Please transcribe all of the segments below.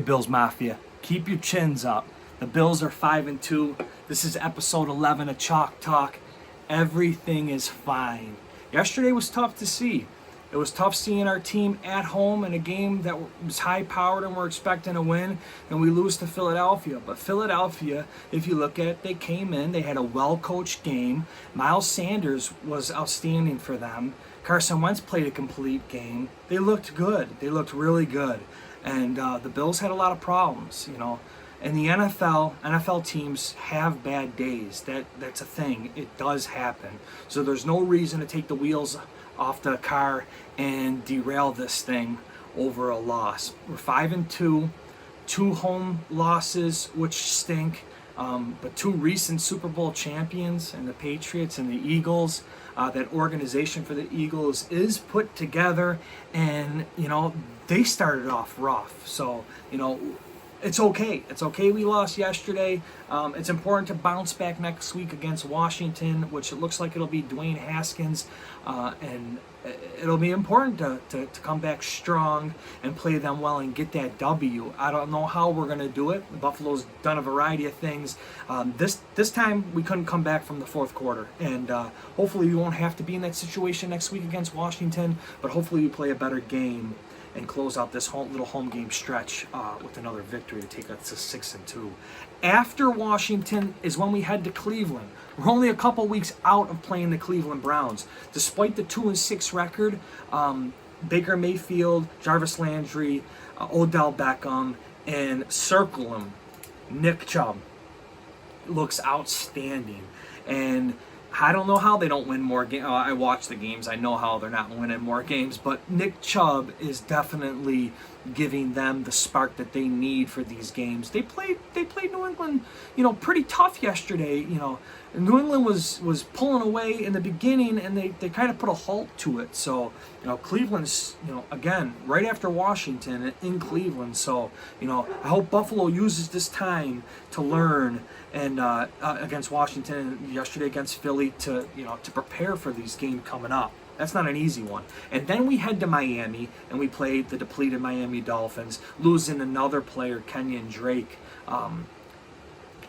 Bills Mafia, keep your chins up. The Bills are 5-2. This is episode 11 of Chalk Talk. Everything is fine. Yesterday was tough to see. It was tough seeing our team at home in a game that was high-powered and we're expecting a win, and we lose to Philadelphia. But Philadelphia, if you look at it, they came in, they had a well-coached game. Miles Sanders was outstanding for them. Carson Wentz played a complete game. They looked good. They looked really good. And the Bills had a lot of problems, you know. In the NFL teams have bad days. That's a thing. It does happen. So there's no reason to take the wheels off the car and derail this thing over a loss. We're 5-2, 2 home losses, which stink. But 2 recent Super Bowl champions, and the Patriots and the Eagles. That organization for the Eagles is put together, and you know they started off rough. So you know it's okay. It's okay. We lost yesterday. It's important to bounce back next week against Washington, which it looks like it'll be Dwayne Haskins, and it'll be important to come back strong and play them well and get that W. I don't know how we're going to do it. Buffalo's done a variety of things. This time we couldn't come back from the fourth quarter, and hopefully we won't have to be in that situation next week against Washington, but hopefully we play a better game and close out this little home game stretch with another victory to take us to 6-2. After Washington is when we head to Cleveland. We're only a couple weeks out of playing the Cleveland Browns. Despite the 2-6 record, Baker Mayfield, Jarvis Landry, Odell Beckham, and circle him, Nick Chubb looks outstanding. And I don't know how they don't win more games. I watch the games. I know how they're not winning more games. But Nick Chubb is definitely giving them the spark that they need for these games. They played New England, you know, pretty tough yesterday. You know, New England was pulling away in the beginning, and they kind of put a halt to it. So, you know, Cleveland's, you know, again, right after Washington in Cleveland. So, you know, I hope Buffalo uses this time to learn and against Washington yesterday against Philly to prepare for these games coming up. That's not an easy one. And then we head to Miami, and we played the depleted Miami Dolphins, losing another player, Kenyon Drake,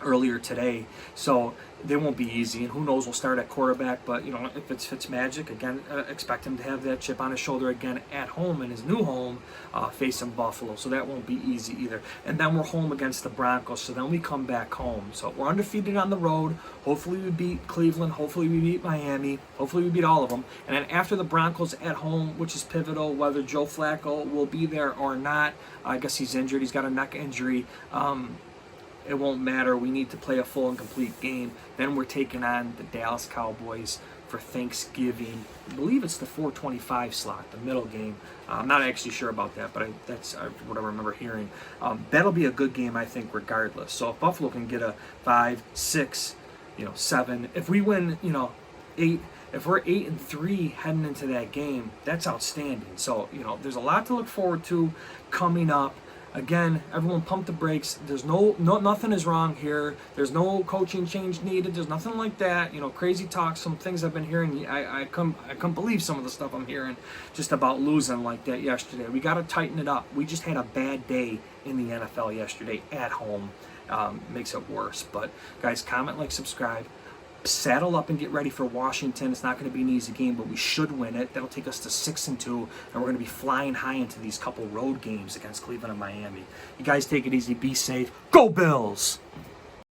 earlier today. So they won't be easy, and who knows, we'll start at quarterback. But you know, if it's Fitzmagic again, expect him to have that chip on his shoulder again at home in his new home, facing Buffalo. So that won't be easy either. And then we're home against the Broncos. So then we come back home. So we're undefeated on the road. Hopefully we beat Cleveland. Hopefully we beat Miami. Hopefully we beat all of them. And then after the Broncos at home, which is pivotal, whether Joe Flacco will be there or not. I guess he's injured. He's got a neck injury. It won't matter. We need to play a full and complete game. Then we're taking on the Dallas Cowboys for Thanksgiving. I believe it's the 4:25 slot, the middle game. I'm not actually sure about that, but that's what I remember hearing. That'll be a good game, I think, regardless. So if Buffalo can get a 5, 6, 7, if we win, 8. If we're 8-3 heading into that game, that's outstanding. So there's a lot to look forward to coming up. Again, everyone pump the brakes. There's nothing is wrong here. There's no coaching change needed. There's nothing like that. Crazy talk. Some things I've been hearing. I couldn't believe some of the stuff I'm hearing just about losing like that yesterday. We got to tighten it up. We just had a bad day in the NFL yesterday at home. Makes it worse. But guys, comment, like, subscribe. Saddle up and get ready for Washington. It's not going to be an easy game, but we should win it. That'll take us to 6-2, and we're going to be flying high into these couple road games against Cleveland and Miami. You guys take it easy. Be safe. Go Bills!